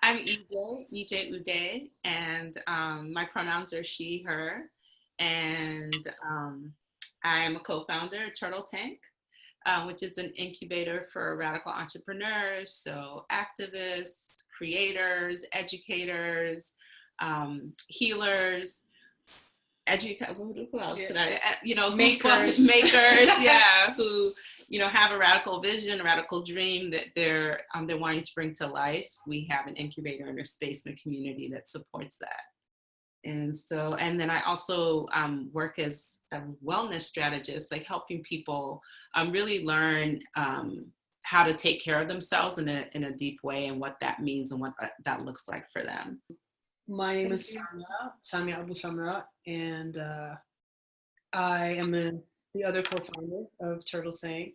I'm EJ Uday, and my pronouns are she, her, and I am a co-founder of Turtle Tank, which is an incubator for radical entrepreneurs, so activists, creators, educators, healers, who else did I, makers, makers, yeah, who have a radical vision, a radical dream that they're wanting to bring to life. We have an incubator and a space and a community that supports that. And then I also work as a wellness strategist, like helping people really learn how to take care of themselves in a deep way, and what that means and what that looks like for them. My name is Samia Abou-Samra, and I am the other co-founder of Turtle Tank.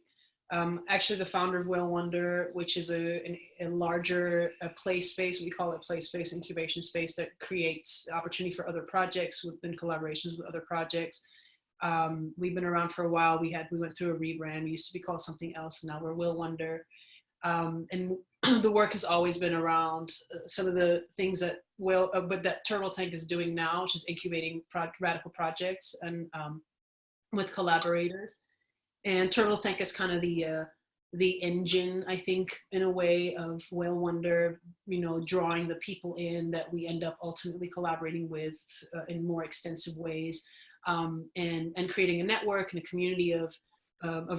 Actually the founder of Whale Wonder, which is a larger play space. We call it play space, incubation space, that creates opportunity for other projects within collaborations with other projects. We've been around for a while. We went through a rebrand. We used to be called something else. Now we're Whale Wonder. And the work has always been around some of the things that that Turtle Tank is doing now, which is incubating radical projects and with collaborators. And Turtle Tank is kind of the engine, I think, in a way, of Whale Wonder, drawing the people in that we end up ultimately collaborating with in more extensive ways, and creating a network and a community of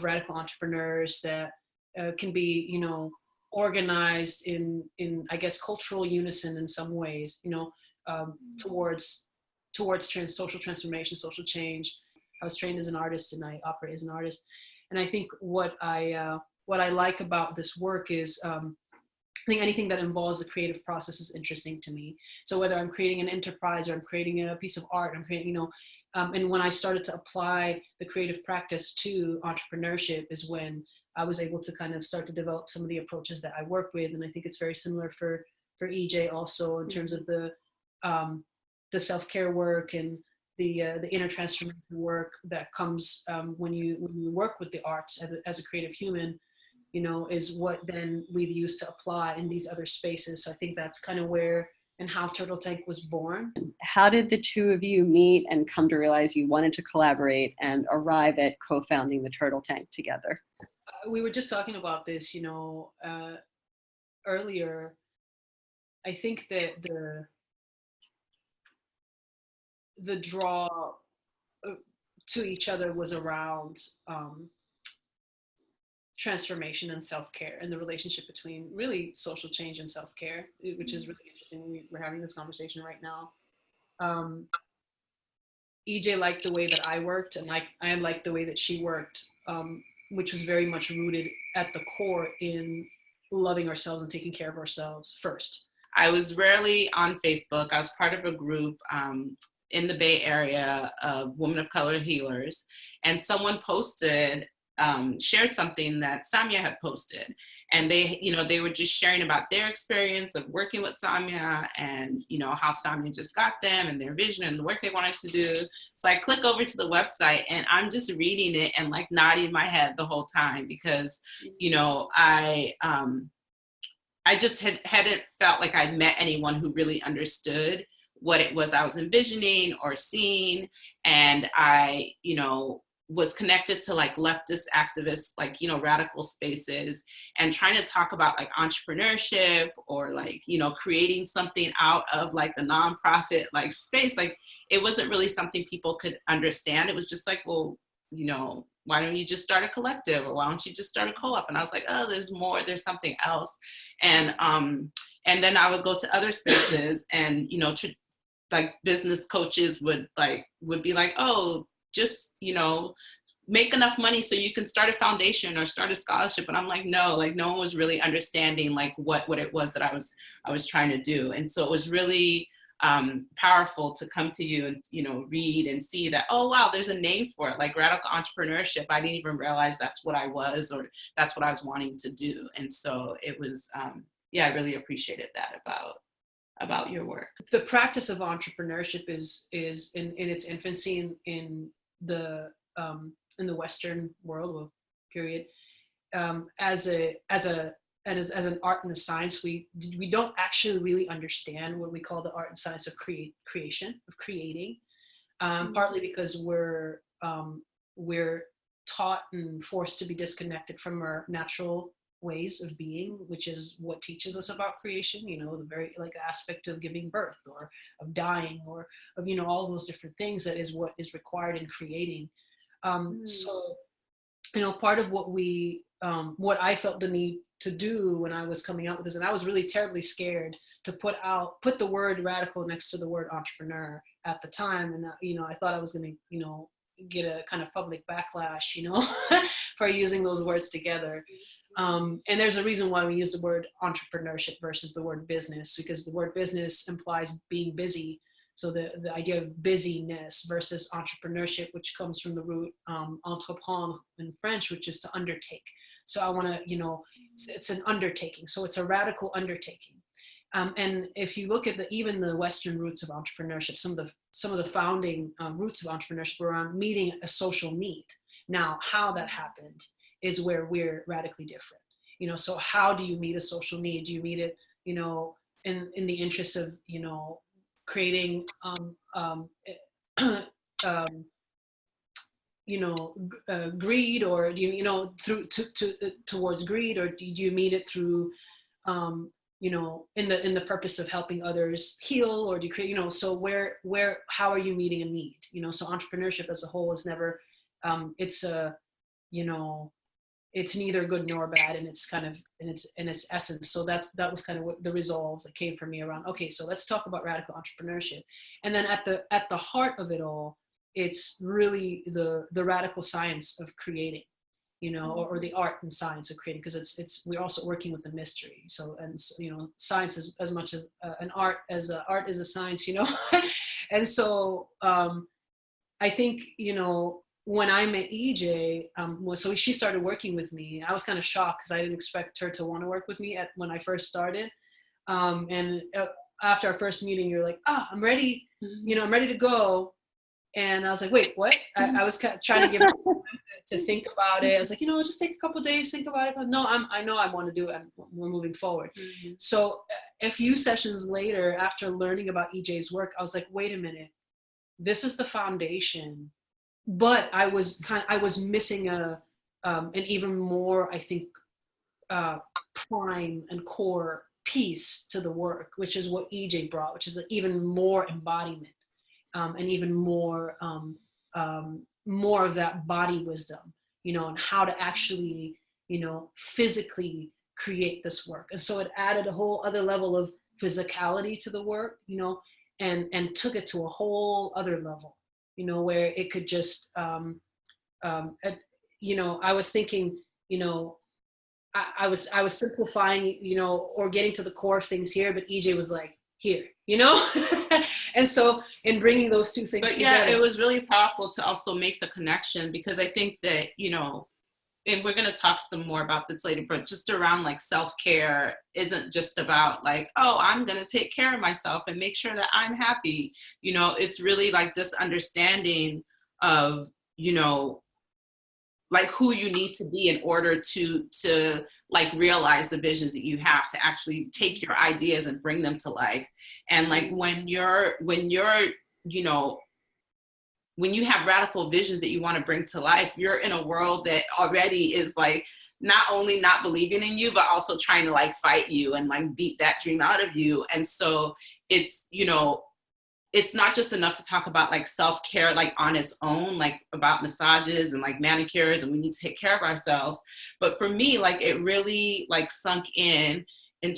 radical entrepreneurs that can be, organized in I guess cultural unison in some ways, towards social transformation, social change. I was trained as an artist and I operate as an artist. And I think what I like about this work is, I think anything that involves the creative process is interesting to me. So whether I'm creating an enterprise or I'm creating a piece of art, I'm creating, and when I started to apply the creative practice to entrepreneurship is when I was able to kind of start to develop some of the approaches that I work with. And I think it's very similar for EJ also, in terms of the self-care work and the inner transformation work that comes when you work with the arts as a creative human, is what then we've used to apply in these other spaces. So I think that's kind of where and how Turtle Tank was born. How did the two of you meet and come to realize you wanted to collaborate and arrive at co-founding the Turtle Tank together? We were just talking about this, earlier. I think that the draw to each other was around transformation and self-care, and the relationship between really social change and self-care, which is really interesting. We're having this conversation right now. EJ liked the way that I worked, and I liked the way that she worked, which was very much rooted at the core in loving ourselves and taking care of ourselves first. I was rarely on Facebook. I was part of a group in the Bay Area of women of color healers, and someone shared something that Samia had posted, and they were just sharing about their experience of working with Samia, and how Samia just got them and their vision and the work they wanted to do. So I click over to the website and I'm just reading it and like nodding my head the whole time, because I just hadn't felt like I'd met anyone who really understood what it was I was envisioning or seeing. And I, was connected to like leftist activists, like, radical spaces, and trying to talk about like entrepreneurship or like, creating something out of like the nonprofit like space. Like it wasn't really something people could understand. It was just like, well, why don't you just start a collective, or why don't you just start a co-op? And I was like, oh, there's more, there's something else. And then I would go to other spaces and, like business coaches would be like, oh, just, make enough money so you can start a foundation or start a scholarship. And I'm like, no, like no one was really understanding like what it was that I was trying to do. And so it was really powerful to come to you and, read and see that, oh, wow, there's a name for it, like radical entrepreneurship. I didn't even realize that's what I was, or that's what I was wanting to do. And so it was, I really appreciated that about your work. The practice of entrepreneurship is in its infancy in the Western world, period, as a and as an art and a science, we don't actually really understand what we call the art and science of creation, of creating, partly because we're taught and forced to be disconnected from our natural ways of being, which is what teaches us about creation, you know, the very like aspect of giving birth or of dying or of, you know, all those different things that is what is required in creating. So, you know, part of what I felt the need to do when I was coming out with this, and I was really terribly scared to put the word radical next to the word entrepreneur at the time. And, you know, I thought I was going to, you know, get a kind of public backlash, you know, for using those words together. And there's a reason why we use the word entrepreneurship versus the word business, because the word business implies being busy. So the idea of busyness versus entrepreneurship, which comes from the root entreprendre in French, which is to undertake. So I want to, you know, it's an undertaking. So it's a radical undertaking. And if you look at even the Western roots of entrepreneurship, some of the founding roots of entrepreneurship were around meeting a social need. Now, how that happened is where we're radically different. You know, so how do you meet a social need? Do you meet it, you know, in the interest of, you know, creating, you know, greed, or do you know, towards greed, or do you meet it through, you know, in the purpose of helping others heal, or do you create, you know, so how are you meeting a need? You know, so entrepreneurship as a whole is never, it's a, you know, it's neither good nor bad in its kind of in its essence. So that was kind of what the resolve that came for me around, okay, so let's talk about radical entrepreneurship. And then at the heart of it all, it's really the radical science of creating, you know, or the art and science of creating, because we're also working with the mystery. So, and you know, science is as much as an art as art is a science, you know. And so I think, you know, when I met EJ, so she started working with me. I was kind of shocked because I didn't expect her to want to work with me when I first started. And after our first meeting, you're like, I'm ready, you know, I'm ready to go. And I was like, wait, what? I was trying to give her time to think about it. I was like, you know, just take a couple of days, think about it. But no, I know I want to do it. We're moving forward. So a few sessions later, after learning about EJ's work, I was like, wait a minute, this is the foundation. But I was missing an even more, I think, prime and core piece to the work, which is what EJ brought, which is even more embodiment, and even more of that body wisdom, you know, and how to actually, you know, physically create this work. And so it added a whole other level of physicality to the work, you know, and took it to a whole other level, you know, where it could just, you know, I was thinking, you know, I was simplifying, you know, or getting to the core of things here, but EJ was like, here, you know. And so in bringing those two things together, it was really powerful to also make the connection, because I think that, you know, and we're going to talk some more about this later, but just around like self-care isn't just about like, oh, I'm going to take care of myself and make sure that I'm happy. You know, it's really like this understanding of, you know, like who you need to be in order to like realize the visions that you have, to actually take your ideas and bring them to life. And like when you're, you know, when you have radical visions that you want to bring to life, you're in a world that already is like not only not believing in you, but also trying to like fight you and like beat that dream out of you. And so it's, you know, it's not just enough to talk about like self-care, like on its own, like about massages and like manicures and we need to take care of ourselves. But for me, like it really like sunk in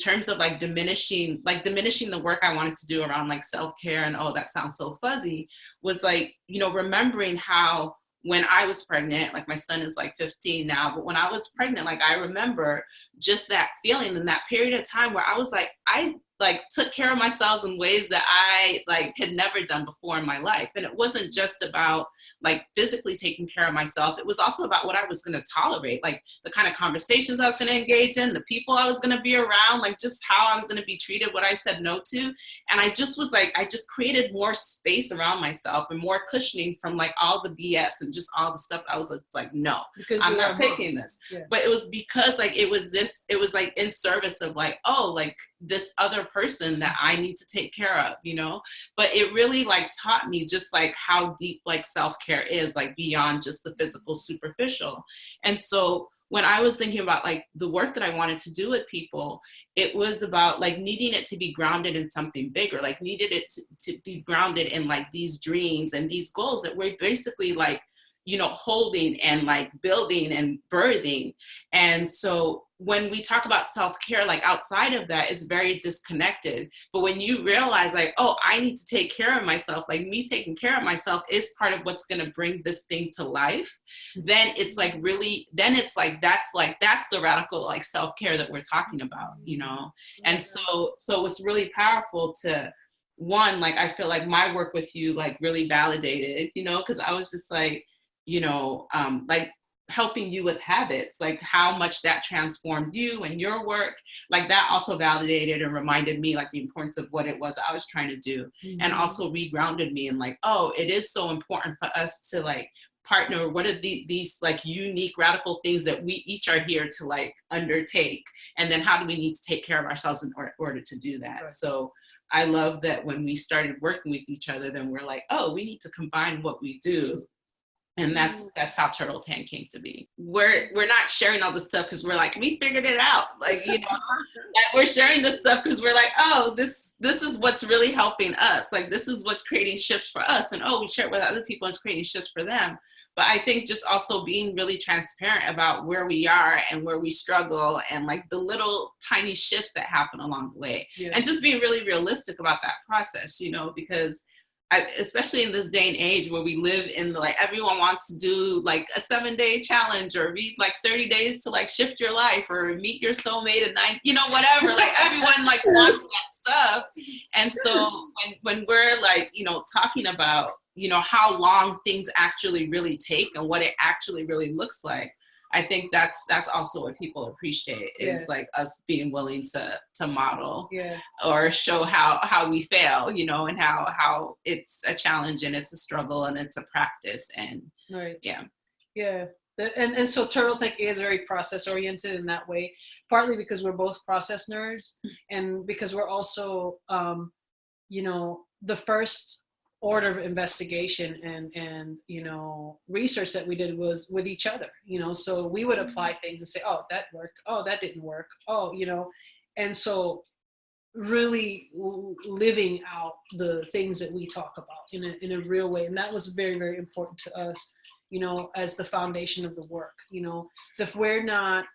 terms of like diminishing the work I wanted to do around like self-care and, oh, that sounds so fuzzy, was like, you know, remembering how when I was pregnant, like my son is like 15 now, but when I was pregnant, like I remember just that feeling in that period of time where I was like, I like took care of myself in ways that I like had never done before in my life. And it wasn't just about like physically taking care of myself. It was also about what I was going to tolerate, like the kind of conversations I was going to engage in, the people I was going to be around, like just how I was going to be treated, what I said no to. And I just was like, I just created more space around myself and more cushioning from like all the BS and just all the stuff. I was like, no, because I'm not taking this. Yeah. But it was because like, it was like in service of like, oh, like this other person that I need to take care of, you know? But it really like taught me just like how deep like self-care is, like beyond just the physical superficial. And so when I was thinking about like the work that I wanted to do with people, it was about like needing it to be grounded in something bigger, like needed it to be grounded in like these dreams and these goals that we're basically like, you know, holding and like building and birthing. And so when we talk about self-care, like outside of that, it's very disconnected. But when you realize like, oh, I need to take care of myself, like me taking care of myself is part of what's going to bring this thing to life, then it's like really, then it's like, that's the radical like self-care that we're talking about, you know? And so it's really powerful to, one, like, I feel like my work with you like really validated, you know, because I was just like, you know, like helping you with habits, like how much that transformed you and your work, like that also validated and reminded me like the importance of what it was I was trying to do. Mm-hmm. And also regrounded me and like, oh, it is so important for us to like partner. What are these like unique radical things that we each are here to like undertake? And then how do we need to take care of ourselves in order to do that? Right. So I love that when we started working with each other, then we're like, oh, we need to combine what we do. And that's how Turtle Tank came to be. We're not sharing all this stuff because we're like, we figured it out. Like, you know, like we're sharing this stuff because we're like, oh, this is what's really helping us. Like, this is what's creating shifts for us. And oh, we share it with other people and it's creating shifts for them. But I think just also being really transparent about where we are and where we struggle and like the little tiny shifts that happen along the way. Yeah. And just being really realistic about that process, you know, because especially in this day and age where we live in like everyone wants to do like a 7-day challenge or read like 30 days to like shift your life or meet your soulmate at 9, you know, whatever, like everyone like wants that stuff. And so when we're like, you know, talking about, you know, how long things actually really take and what it actually really looks like, I think that's also what people appreciate is like us being willing to model or show how we fail, you know, and how it's a challenge and it's a struggle and it's a practice and and so Turtle Tank is very process oriented in that way, partly because we're both process nerds and because we're also you know, the first order of investigation and you know, research that we did was with each other, you know, so we would apply things and say, oh, that worked, oh, that didn't work, oh, you know, and so really living out the things that we talk about in a real way. And that was very, very important to us, you know, as the foundation of the work, you know. So if we're not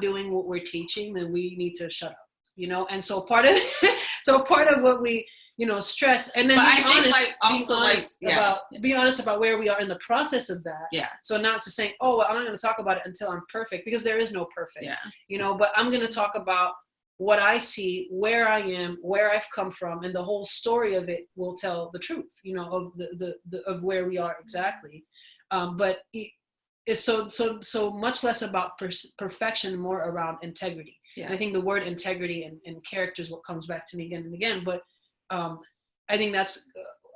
doing what we're teaching, then we need to shut up, you know. And so part of what we, you know, stress, and then be honest about where we are in the process of that. Yeah. So not just saying, oh, well, I'm not going to talk about it until I'm perfect, because there is no perfect. Yeah. You know, but I'm going to talk about what I see, where I am, where I've come from, and the whole story of it will tell the truth, you know, of the of where we are exactly. But it's so much less about perfection, more around integrity. Yeah. And I think the word integrity and character is what comes back to me again and again. But I think that's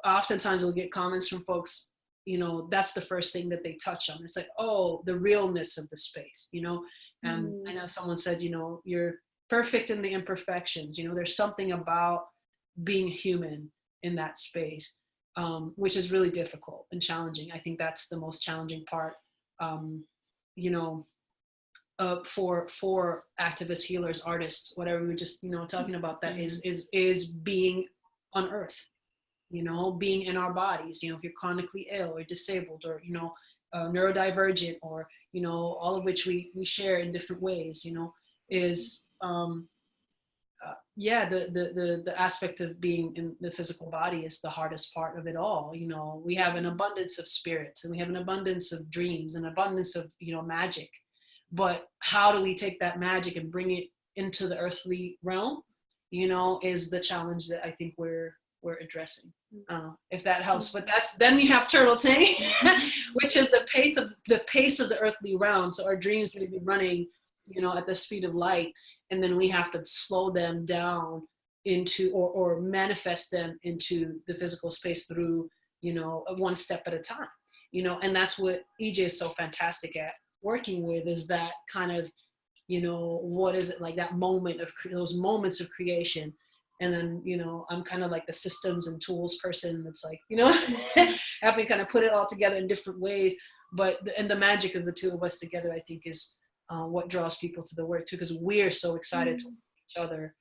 oftentimes we'll get comments from folks, you know, that's the first thing that they touch on. It's like, oh, the realness of the space, you know. And I know someone said, you know, you're perfect in the imperfections. You know, there's something about being human in that space, which is really difficult and challenging. I think that's the most challenging part, you know, for activists, healers, artists, whatever we were just, you know, talking about, that is being on earth, you know, being in our bodies, you know, if you're chronically ill or disabled or, you know, neurodivergent, or, you know, all of which we share in different ways, you know, is the aspect of being in the physical body is the hardest part of it all. You know, we have an abundance of spirits and we have an abundance of dreams, an abundance of, you know, magic, but how do we take that magic and bring it into the earthly realm? you know, is the challenge that I think we're addressing. If that helps, but then we have Turtle Tank, which is the pace of the earthly realm. So our dreams may be running, you know, at the speed of light, and then we have to slow them down into or manifest them into the physical space through, you know, one step at a time, you know. And that's what EJ is so fantastic at working with, is that kind of, you know, what is it, like that moment of those moments of creation. And then, you know, I'm kind of like the systems and tools person that's like, you know, having to kind of put it all together in different ways. But and the magic of the two of us together, I think, is what draws people to the work too, because we're so excited to work with each other.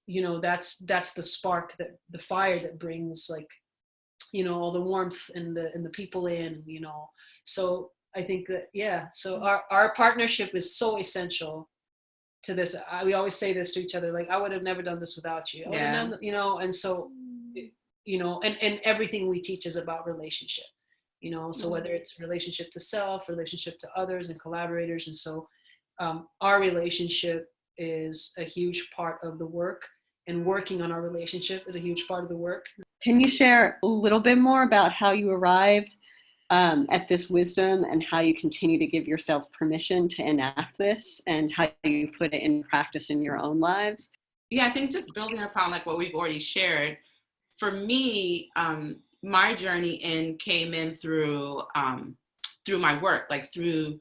You know, that's the spark, that the fire that brings, like, you know, all the warmth and the people in, you know. So I think that, yeah, so our partnership is so essential to this. We always say this to each other, like, I would have never done this without you. You know, and so, you know, and everything we teach is about relationship, you know, so whether it's relationship to self, relationship to others and collaborators. And so our relationship is a huge part of the work, and working on our relationship is a huge part of the work. Can you share a little bit more about how you arrived at this wisdom, and how you continue to give yourself permission to enact this, and how you put it in practice in your own lives? Yeah, I think just building upon like what we've already shared, for me, my journey came in through my work, like through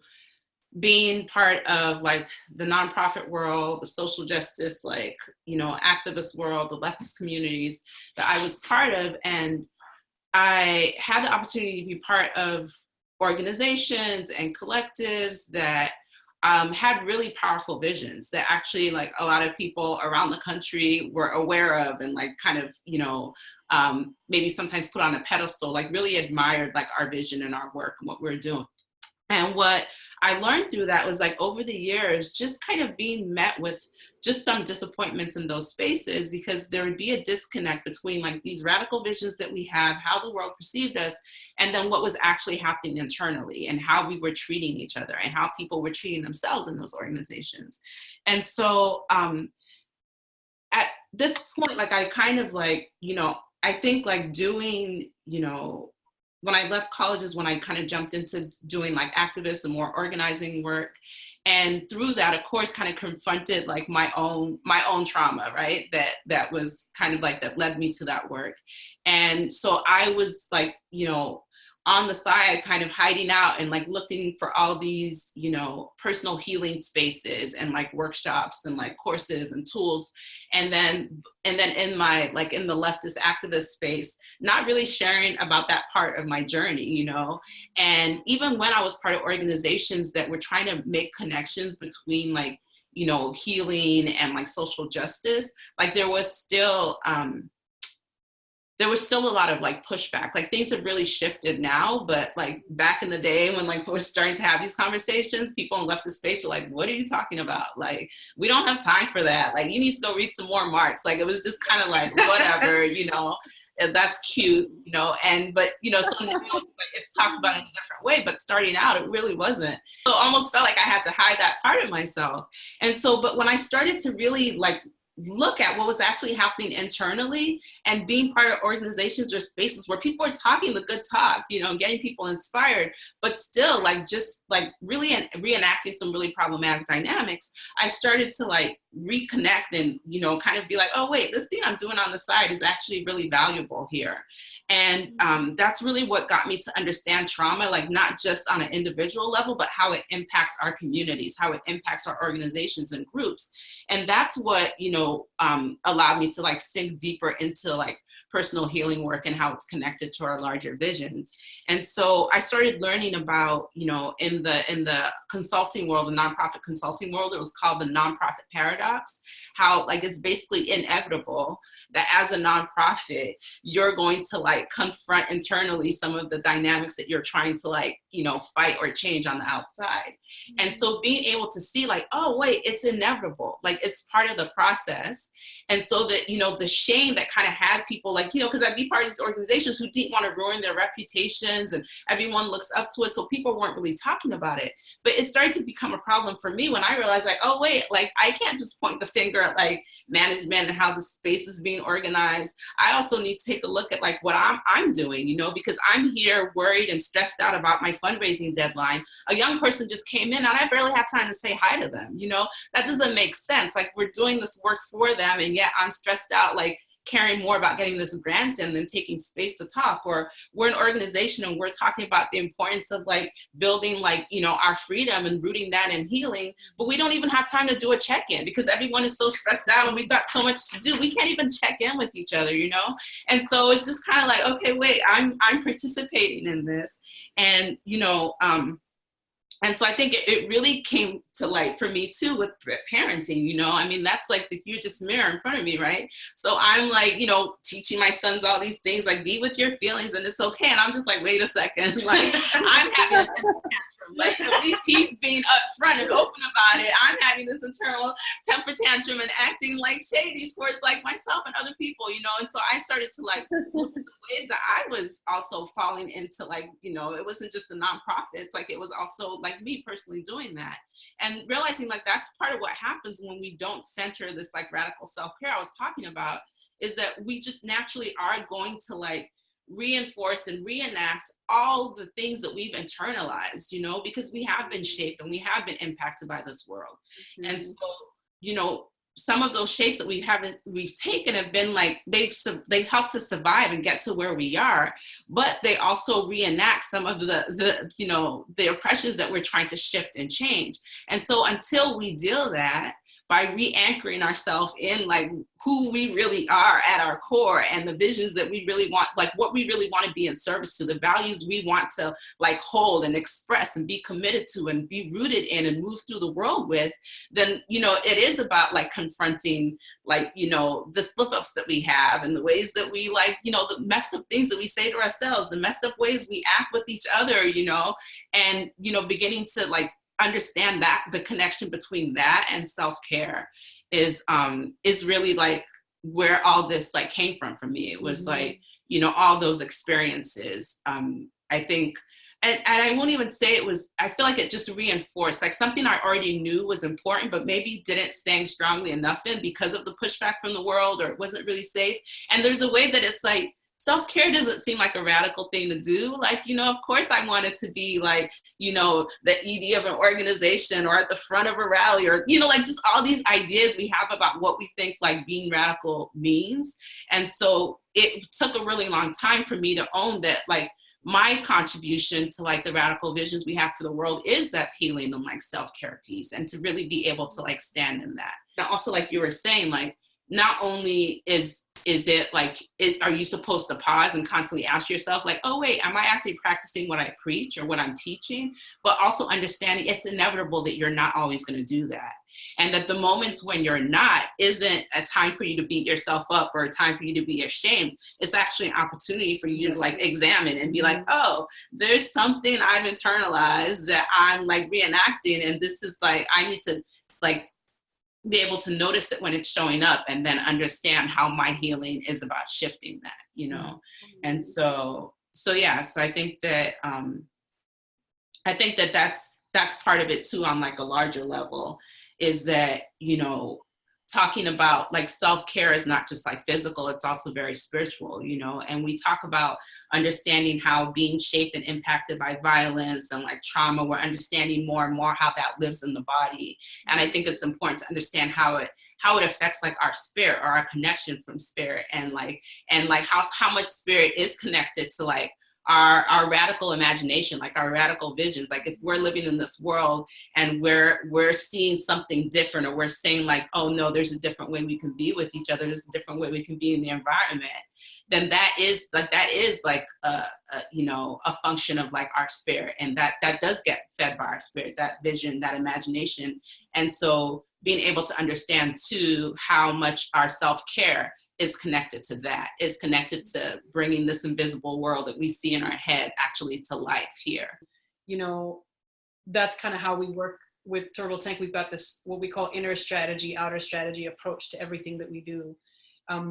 being part of like the nonprofit world, the social justice, like, you know, activist world, the leftist communities that I was part of. And I had the opportunity to be part of organizations and collectives that had really powerful visions that actually, like, a lot of people around the country were aware of, and like kind of, you know, maybe sometimes put on a pedestal, like really admired like our vision and our work and what we're doing. And what I learned through that was, like, over the years, just kind of being met with just some disappointments in those spaces, because there would be a disconnect between like these radical visions that we have, how the world perceived us, and then what was actually happening internally, and how we were treating each other, and how people were treating themselves in those organizations. And so at this point, like, I kind of like, you know, I think like doing, you know, when I left college is when I kind of jumped into doing like activist and more organizing work. And through that, of course, kind of confronted like my own trauma, right? That was kind of like, that led me to that work. And so I was like, you know, on the side, kind of hiding out and like looking for all these, you know, personal healing spaces and like workshops and like courses and tools. And then in my, like in the leftist activist space, not really sharing about that part of my journey, you know. And even when I was part of organizations that were trying to make connections between like, you know, healing and like social justice, like there was still a lot of like pushback. Like things have really shifted now, but like back in the day when like we're starting to have these conversations, people in leftist space were like, what are you talking about? Like, we don't have time for that. Like, you need to go read some more Marx. Like, it was just kind of like, whatever, you know, that's cute, you know, but, you know, so now it's talked about in a different way, but starting out, it really wasn't. So it almost felt like I had to hide that part of myself. And so, but when I started to really like look at what was actually happening internally, and being part of organizations or spaces where people are talking the good talk, you know, getting people inspired, but still like just like really reenacting some really problematic dynamics, I started to like reconnect and, you know, kind of be like, oh wait, this thing I'm doing on the side is actually really valuable here. And that's really what got me to understand trauma, like not just on an individual level, but how it impacts our communities, how it impacts our organizations and groups. And that's what, you know, allowed me to like sink deeper into like personal healing work and how it's connected to our larger visions. And so I started learning about, you know, in the consulting world, the nonprofit consulting world, it was called the nonprofit paradox, how like it's basically inevitable that as a nonprofit, you're going to like confront internally some of the dynamics that you're trying to like, you know, fight or change on the outside. And so being able to see like, oh wait, it's inevitable, like it's part of the process. process. And so that, you know, the shame that kind of had people like, you know, because I'd be part of these organizations who didn't want to ruin their reputations and everyone looks up to us. So people weren't really talking about it. But it started to become a problem for me when I realized like, oh, wait, like I can't just point the finger at like management and how the space is being organized. I also need to take a look at like what I'm doing, you know, because I'm here worried and stressed out about my fundraising deadline. A young person just came in and I barely have time to say hi to them, you know. That doesn't make sense. Like we're doing this work for them and yet I'm stressed out like caring more about getting this grant in than taking space to talk. Or we're an organization and we're talking about the importance of like building like, you know, our freedom and rooting that in healing, but we don't even have time to do a check-in because everyone is so stressed out and we've got so much to do. We can't even check in with each other, you know? And so it's just kind of like, okay, wait, I'm participating in this. And, you know, and so I think it really came to light for me too with parenting, you know, I mean, that's like the hugest mirror in front of me, right? So I'm like, you know, teaching my sons all these things, like be with your feelings and it's okay. And I'm just like, wait a second, like I'm having a temper tantrum. Like at least he's being upfront and open about it. I'm having this internal temper tantrum and acting like shady towards like myself and other people, you know? And so I started to like look at the ways that I was also falling into like, you know, it wasn't just the nonprofits, like it was also like me personally doing that. And realizing like that's part of what happens when we don't center this like radical self-care I was talking about, is that we just naturally are going to like reinforce and reenact all the things that we've internalized, you know, because we have been shaped and we have been impacted by this world. Mm-hmm. And so, you know, some of those shapes that we've taken have been like, they've helped us survive and get to where we are, but they also reenact some of the you know, the oppressions that we're trying to shift and change. And so until we deal that, by re-anchoring ourselves in like who we really are at our core and the visions that we really want, like what we really want to be in service to, the values we want to like hold and express and be committed to and be rooted in and move through the world with, then, you know, it is about like confronting like, you know, the slip-ups that we have and the ways that we like, you know, the messed up things that we say to ourselves, the messed up ways we act with each other, you know, and, you know, beginning to like understand that the connection between that and self-care is really like where all this like came from for me. It was mm-hmm. like, you know, all those experiences, I think, and I won't even say it was, I feel like it just reinforced like something I already knew was important, but maybe didn't stand strongly enough in because of the pushback from the world, or it wasn't really safe. And there's a way that it's like, self-care doesn't seem like a radical thing to do. Like, you know, of course I wanted to be like, you know, the ED of an organization or at the front of a rally or, you know, like just all these ideas we have about what we think like being radical means. And so it took a really long time for me to own that, like, my contribution to like the radical visions we have for the world is that healing and like self-care piece, and to really be able to like stand in that. And also, like you were saying, like, not only is it like, are you supposed to pause and constantly ask yourself like, oh wait, am I actually practicing what I preach or what I'm teaching? But also understanding it's inevitable that you're not always going to do that. And that the moments when you're not isn't a time for you to beat yourself up or a time for you to be ashamed. It's actually an opportunity for you to like examine and be like, oh, there's something I've internalized that I'm like reenacting. And this is like, I need to like be able to notice it when it's showing up and then understand how my healing is about shifting that, you know? And so yeah, so I think that, that's part of it too on like a larger level, is that, you know, talking about like self-care is not just like physical, it's also very spiritual, you know, and we talk about understanding how being shaped and impacted by violence and like trauma, we're understanding more and more how that lives in the body. And I think it's important to understand how it affects like our spirit or our connection from spirit, and how much spirit is connected to like our radical imagination, like our radical visions. Like if we're living in this world and we're seeing something different, or we're saying like, oh no, there's a different way we can be with each other, there's a different way we can be in the environment, then that is like you know, a function of like our spirit, and that does get fed by our spirit, that vision, that imagination. And so being able to understand too how much our self-care is connected to that, is connected to bringing this invisible world that we see in our head actually to life here. You know, that's kind of how we work with Turtle Tank, we've got this, what we call inner strategy, outer strategy approach to everything that we do.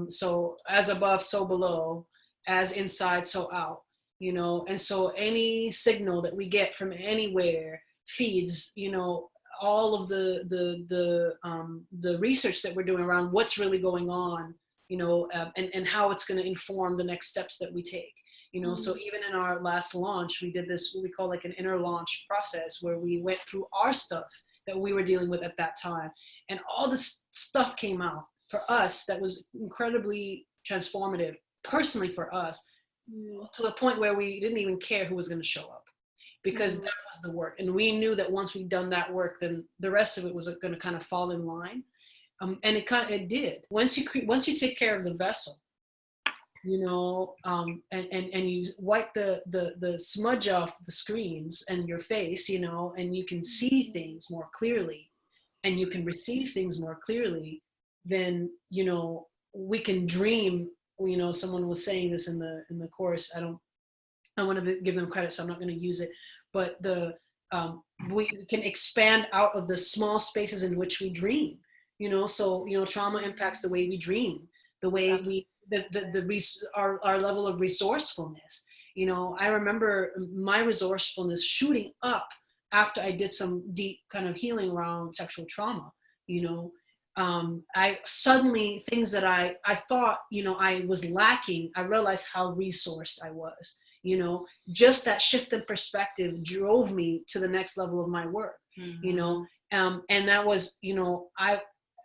So as above, so below, as inside, so out, you know, and so any signal that we get from anywhere feeds, you know, all of the research that we're doing around what's really going on, you know, and how it's going to inform the next steps that we take. You know, so even in our last launch, we did this, what we call like an inner launch process, where we went through our stuff that we were dealing with at that time. And all this stuff came out for us that was incredibly transformative, personally for us, to the point where we didn't even care who was going to show up, because that was the work. And we knew that once we'd done that work, then the rest of it was going to kind of fall in line. And it did. Once you take care of the vessel, you know, and you wipe the smudge off the screens and your face, you know, and you can see things more clearly and you can receive things more clearly, then, you know, we can dream. You know, someone was saying this in the course. I want to give them credit, so I'm not going to use it, but we can expand out of the small spaces in which we dream, you know. So, you know, trauma impacts the way we dream, the way we, our level of resourcefulness. You know, I remember my resourcefulness shooting up after I did some deep kind of healing around sexual trauma. You know, I suddenly, things that I thought, you know, I was lacking, I realized how resourced I was. You know, just that shift in perspective drove me to the next level of my work. You know, and that was, you know,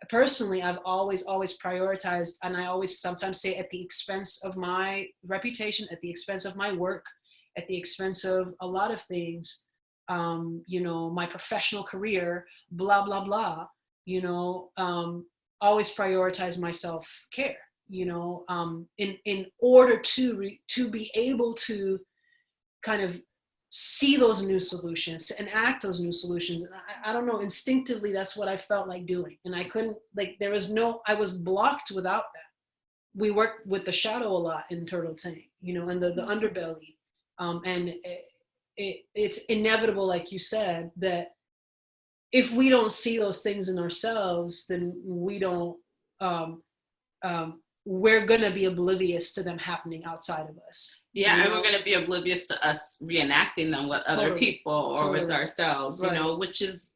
Personally, I've always prioritized, and I always sometimes say at the expense of my reputation, at the expense of my work, at the expense of a lot of things, you know, my professional career, blah, blah, blah, you know, always prioritize my self-care, you know, in order to be able to kind of see those new solutions, to enact those new solutions. And I don't know, instinctively, that's what I felt like doing. And I couldn't, like, I was blocked without that. We worked with the shadow a lot in Turtle Tank, you know, and the underbelly. And it's inevitable, like you said, that if we don't see those things in ourselves, then we're going to be oblivious to them happening outside of us. Yeah, you know? and we're going to be oblivious to us reenacting them with other people or with ourselves, you know, which is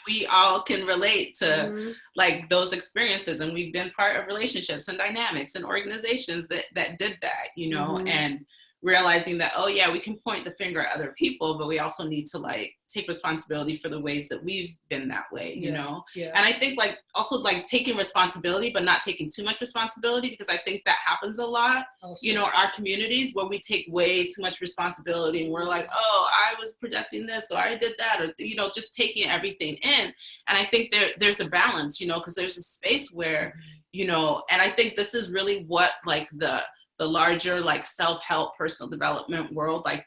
we all can relate to like those experiences, and we've been part of relationships and dynamics and organizations that did that, you know, and realizing that, oh yeah, we can point the finger at other people, but we also need to like take responsibility for the ways that we've been that way, you know? Yeah. And I think like also like taking responsibility, but not taking too much responsibility, because I think that happens a lot, you know, our communities, where we take way too much responsibility and we're like, oh, I was projecting this, or I did that, or, you know, just taking everything in. And I think there's a balance, you know, because there's a space where, you know, and I think this is really what like the larger like self-help personal development world like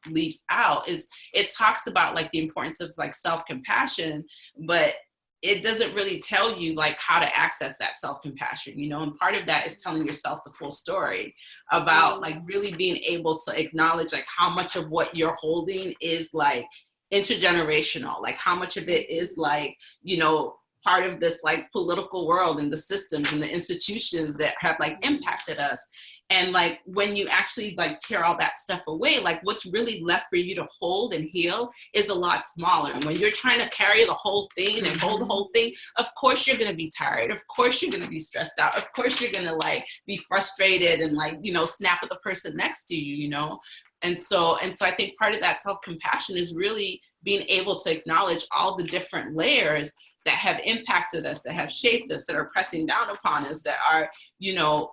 leaves out, is it talks about like the importance of like self-compassion, but it doesn't really tell you like how to access that self-compassion, you know. And part of that is telling yourself the full story about like really being able to acknowledge like how much of what you're holding is like intergenerational, like how much of it is like, you know, part of this like political world and the systems and the institutions that have like impacted us. And like when you actually like tear all that stuff away, like what's really left for you to hold and heal is a lot smaller. And when you're trying to carry the whole thing and hold the whole thing, of course you're going to be tired. Of course you're going to be stressed out. Of course you're going to like be frustrated and like, you know, snap at the person next to you, you know. And so I think part of that self-compassion is really being able to acknowledge all the different layers that have impacted us, that have shaped us, that are pressing down upon us, that are, you know,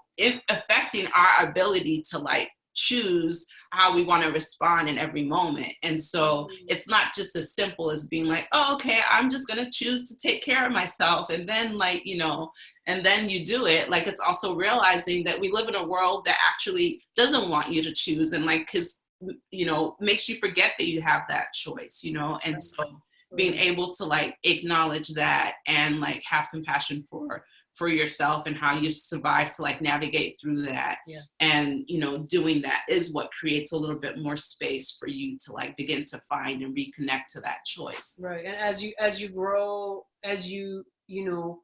affecting our ability to like choose how we want to respond in every moment. And so it's not just as simple as being like, oh, okay, I'm just going to choose to take care of myself. And then like, you know, and then you do it. Like, it's also realizing that we live in a world that actually doesn't want you to choose, and like, cause, you know, makes you forget that you have that choice, you know? And so being able to like acknowledge that and like have compassion for for yourself and how you survive to like navigate through that. Yeah. And, you know, doing that is what creates a little bit more space for you to like begin to find and reconnect to that choice. Right. And as you grow, as you know,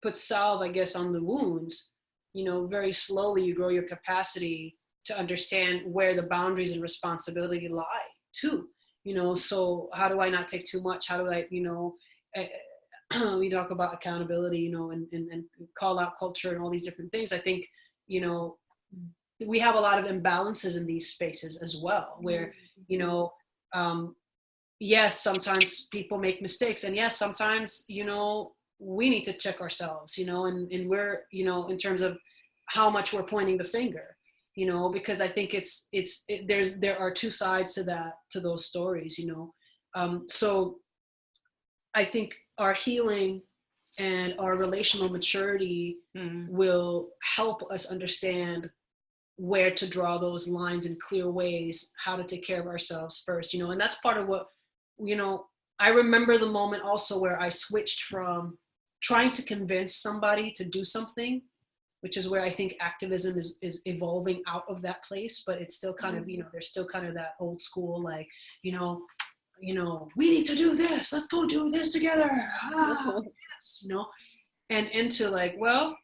put salve, I guess, on the wounds, you know, very slowly you grow your capacity to understand where the boundaries and responsibility lie too. You know, so how do I not take too much? How do I, you know, we talk about accountability, you know, and call out culture and all these different things. I think, you know, we have a lot of imbalances in these spaces as well, where, you know, yes, sometimes people make mistakes, and yes, sometimes, you know, we need to check ourselves, you know, and we're, you know, in terms of how much we're pointing the finger, you know, because I think there are two sides to that, to those stories, you know. So I think our healing and our relational maturity will help us understand where to draw those lines in clear ways, how to take care of ourselves first, you know. And that's part of what, you know, I remember the moment also where I switched from trying to convince somebody to do something, which is where I think activism is evolving out of that place, but it's still kind of, you know, there's still kind of that old school, like, you know, we need to do this, let's go do this together, yes, you know, and into like, well,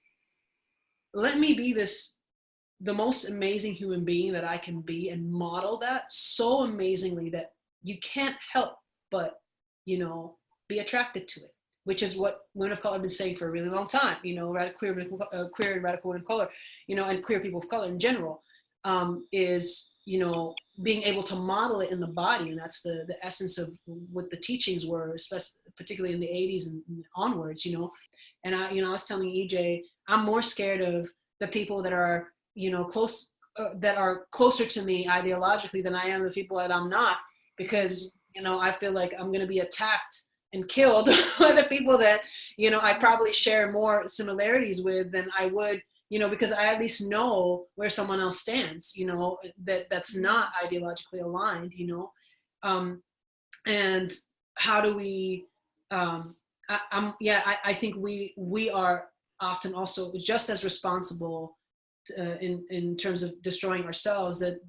let me be the most amazing human being that I can be, and model that so amazingly that you can't help but, you know, be attracted to it, which is what women of color have been saying for a really long time, you know, queer and radical women of color, you know, and queer people of color in general, is, you know, being able to model it in the body. And that's the essence of what the teachings were, especially particularly in the 80s and onwards, you know. And I was telling EJ, I'm more scared of the people that are, you know, that are closer to me ideologically than I am the people that I'm not, because, you know, I feel like I'm going to be attacked and killed by the people that, you know, I probably share more similarities with than I would, you know, because I at least know where someone else stands, you know, that's not ideologically aligned, you know. And how do we, I think we are often also just as responsible in terms of destroying ourselves that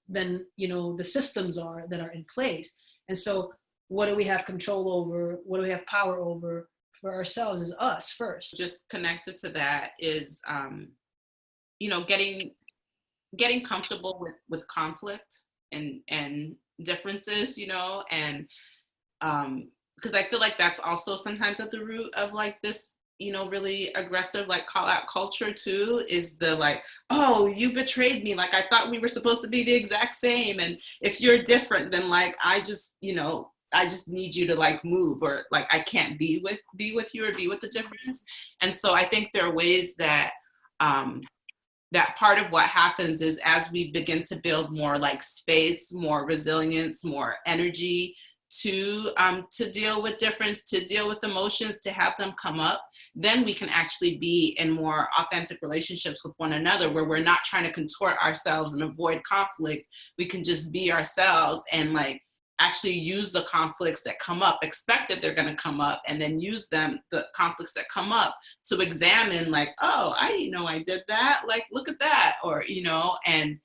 then, you know, the systems are that are in place. And so what do we have control over? What do we have power over for ourselves is us first. Just connected to that is, you know, getting comfortable with conflict and differences, you know, and because I feel like that's also sometimes at the root of like this, you know, really aggressive, like call out culture too, is the like, oh, you betrayed me. Like, I thought we were supposed to be the exact same. And if you're different, then like, I just need you to like move, or like, I can't be with you or be with the difference. And so I think there are ways that, that part of what happens is as we begin to build more like space, more resilience, more energy to deal with difference, to deal with emotions, to have them come up, then we can actually be in more authentic relationships with one another, where we're not trying to contort ourselves and avoid conflict. We can just be ourselves and like actually use the conflicts that come up, expect that they're going to come up, and then use them, the conflicts that come up, to examine like, oh, I didn't know I did that, like, look at that, or, you know, and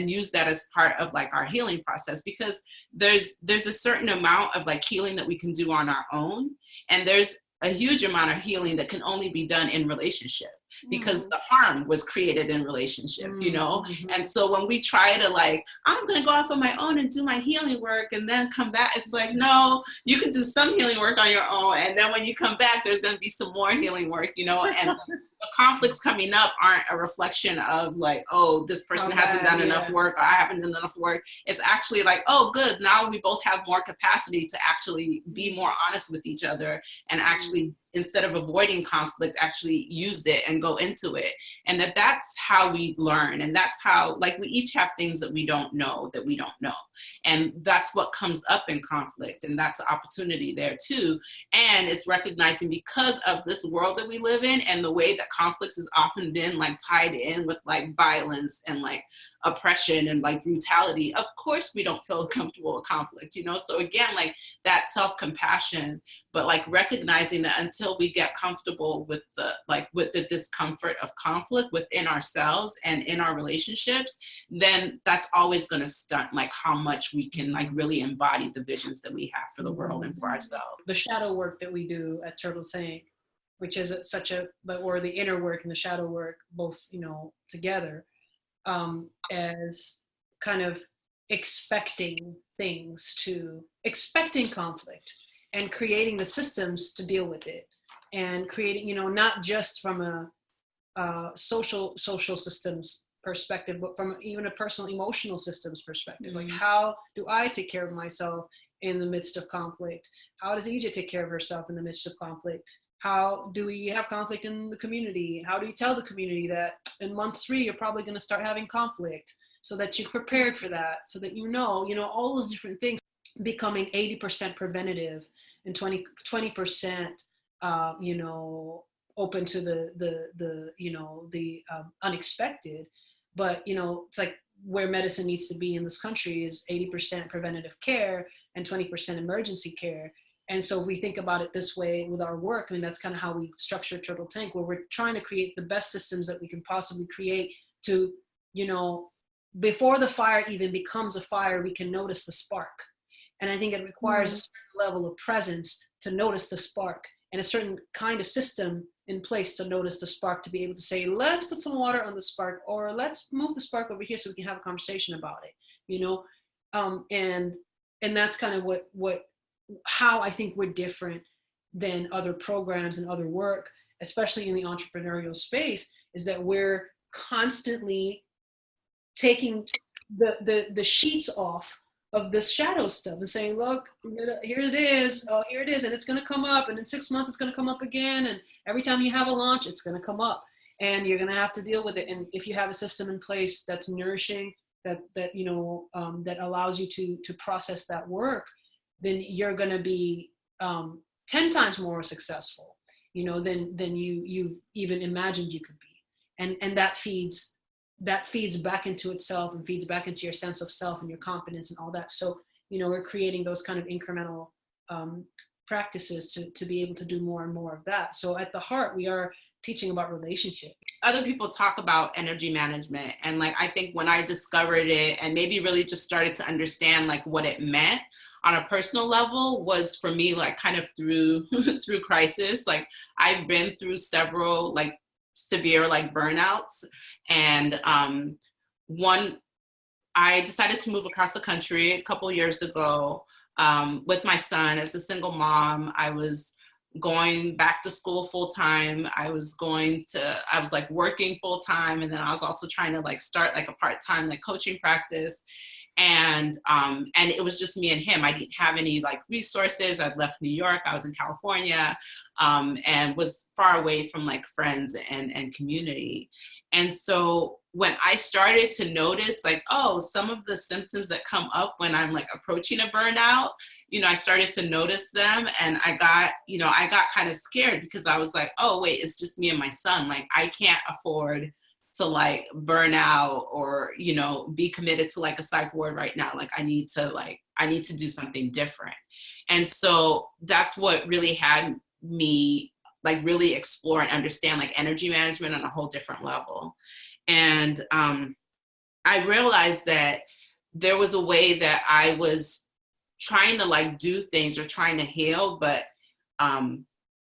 use that as part of like our healing process, because there's a certain amount of like healing that we can do on our own, and there's a huge amount of healing that can only be done in relationship, because the harm was created in relationship, you know? And so when we try to like, I'm going to go off on my own and do my healing work and then come back, it's like, no, you can do some healing work on your own. And then when you come back, there's going to be some more healing work, you know? And the conflicts coming up aren't a reflection of like, oh, this person hasn't done enough work, or I haven't done enough work. It's actually like, oh, good. Now we both have more capacity to actually be more honest with each other, and actually, instead of avoiding conflict, actually use it and go into it. And that's how we learn. And that's how, like, we each have things that we don't know. And that's what comes up in conflict. And that's an opportunity there too. And it's recognizing, because of this world that we live in and the way that that conflicts is often been like tied in with like violence and like oppression and like brutality, of course we don't feel comfortable with conflict, you know? So again, like that self-compassion, but like recognizing that until we get comfortable with the discomfort of conflict within ourselves and in our relationships, then that's always going to stunt like how much we can like really embody the visions that we have for the world and for ourselves. The shadow work that we do at Turtle Tank, which is or the inner work and the shadow work, both, you know, together, as kind of expecting conflict and creating the systems to deal with it, and creating, you know, not just from a social systems perspective, but from even a personal emotional systems perspective. Like, how do I take care of myself in the midst of conflict? How does EJ take care of herself in the midst of conflict? How do we have conflict in the community? How do you tell the community that in month 3, you're probably going to start having conflict, so that you're prepared for that, so that you know, all those different things, becoming 80% preventative and 20%, open to the unexpected. But, it's like where medicine needs to be in this country is 80% preventative care and 20% emergency care. And so we think about it this way with our work. I mean, that's kind of how we structure Turtle Tank, where we're trying to create the best systems that we can possibly create to, before the fire even becomes a fire, we can notice the spark. And I think it requires a certain level of presence to notice the spark, and a certain kind of system in place to notice the spark, to be able to say, let's put some water on the spark, or let's move the spark over here so we can have a conversation about it, and that's kind of how I think we're different than other programs and other work, especially in the entrepreneurial space, is that we're constantly taking the sheets off of this shadow stuff and saying, look, here it is, and it's going to come up, and in 6 months it's going to come up again, and every time you have a launch it's going to come up, and you're going to have to deal with it. And if you have a system in place that's nourishing, that allows you to process that work, then you're going to be 10 times more successful, than you've even imagined you could be. And that feeds back into itself, and feeds back into your sense of self and your confidence and all that. So, we're creating those kind of incremental practices to be able to do more and more of that. So at the heart, we are teaching about relationship. Other people talk about energy management, and like, I think when I discovered it and maybe really just started to understand like what it meant on a personal level, was for me like kind of through crisis. Like, I've been through several like severe like burnouts, and I decided to move across the country a couple years ago with my son. As a single mom, I was going back to school full time. I was like working full time, and then I was also trying to like start like a part-time like coaching practice. And it was just me and him. I didn't have any like resources. I'd left New York. I was in California, and was far away from like friends and community. And so when I started to notice like, oh, some of the symptoms that come up when I'm like approaching a burnout, I started to notice them, and I got kind of scared, because I was like, oh wait, it's just me and my son. Like, I can't afford to like burn out or, be committed to like a psych ward right now. Like, I need to do something different. And so that's what really had me like really explore and understand like energy management on a whole different level. And I realized that there was a way that I was trying to like do things or trying to heal, but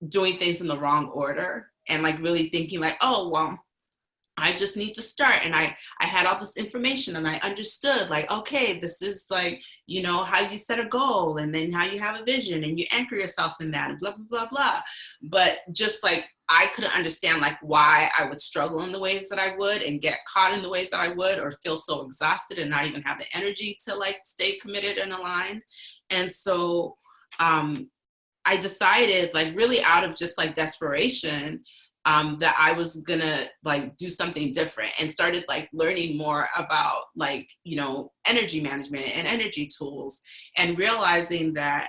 doing things in the wrong order, and like really thinking like, oh, well, I just need to start. And I had all this information, and I understood like, okay, this is like, how you set a goal, and then how you have a vision, and you anchor yourself in that, and blah, blah, blah, blah. But just like, I couldn't understand like why I would struggle in the ways that I would, and get caught in the ways that I would, or feel so exhausted and not even have the energy to like stay committed and aligned. And so I decided, like really out of just like desperation, that I was gonna like do something different, and started like learning more about like, energy management and energy tools, and realizing that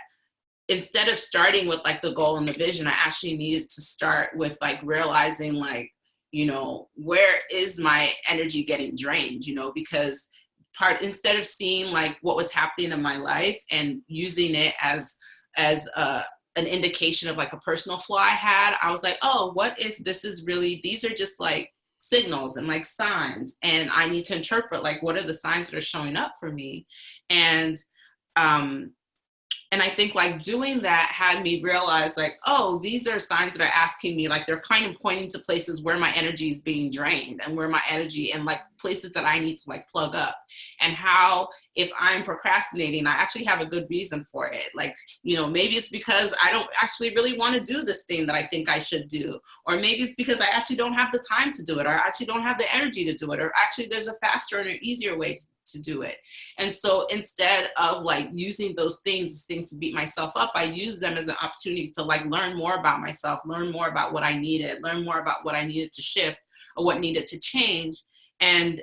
instead of starting with like the goal and the vision, I actually needed to start with like realizing like, where is my energy getting drained, because instead of seeing like what was happening in my life and using it as an indication of like a personal flaw I had, I was like, oh, what if these are just like signals and like signs, and I need to interpret like what are the signs that are showing up for me. And I think like doing that had me realize like, oh, these are signs that are asking me, like they're kind of pointing to places where my energy is being drained and where my energy and like places that I need to like plug up, and how if I'm procrastinating, I actually have a good reason for it. Like, maybe it's because I don't actually really want to do this thing that I think I should do. Or maybe it's because I actually don't have the time to do it, or I actually don't have the energy to do it, or actually there's a faster and an easier way to do it. And so instead of like using those things as things to beat myself up, I use them as an opportunity to like learn more about myself, learn more about what I needed, learn more about what I needed to shift or what needed to change. And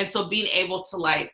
so being able to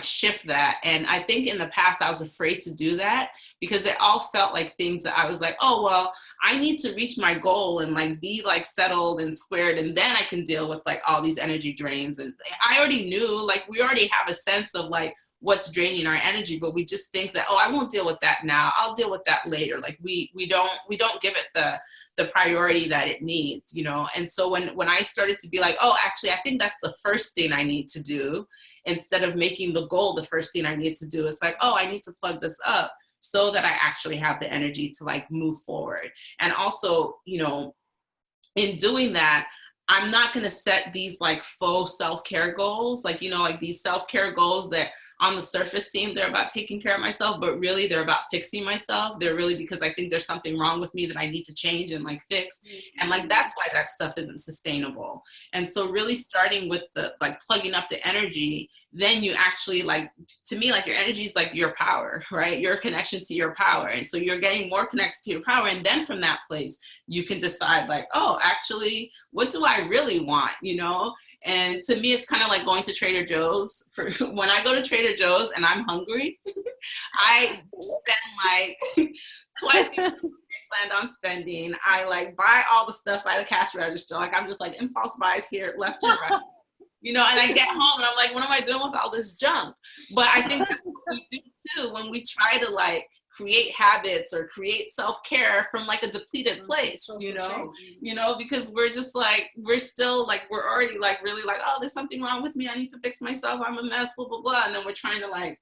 shift that. And I think in the past I was afraid to do that because it all felt like things that I was like, oh, well, I need to reach my goal and like be like settled and squared, and then I can deal with like all these energy drains. And I already knew, like, we already have a sense of like what's draining our energy, but we just think that, oh, I won't deal with that now, I'll deal with that later. Like we don't give it the priority that it needs, And so when I started to be like, oh, actually, I think that's the first thing I need to do, instead of making the goal the first thing I need to do, it's like, oh, I need to plug this up so that I actually have the energy to like move forward. And also, in doing that, I'm not going to set these like faux self-care goals, like, like these self-care goals that on the surface seem they're about taking care of myself, but really they're about fixing myself. They're really because I think there's something wrong with me that I need to change and like fix. And like, that's why that stuff isn't sustainable. And so really starting with the like plugging up the energy, then you actually like, to me, like your energy is like your power, right? Your connection to your power. And so you're getting more connected to your power. And then from that place, you can decide like, oh, actually, what do I really want? And to me, it's kind of like going to Trader Joe's. When I go to Trader Joe's and I'm hungry, I spend like twice the amount I planned on spending. I like buy all the stuff by the cash register. Like I'm just like impulse buys here, left and right. And I get home and I'm like, what am I doing with all this junk? But I think that's what we do too when we try to like create habits or create self-care from like a depleted place, because we're just like, we're still like, we're already like really like, oh, there's something wrong with me, I need to fix myself, I'm a mess, blah, blah, blah. And then we're trying to like,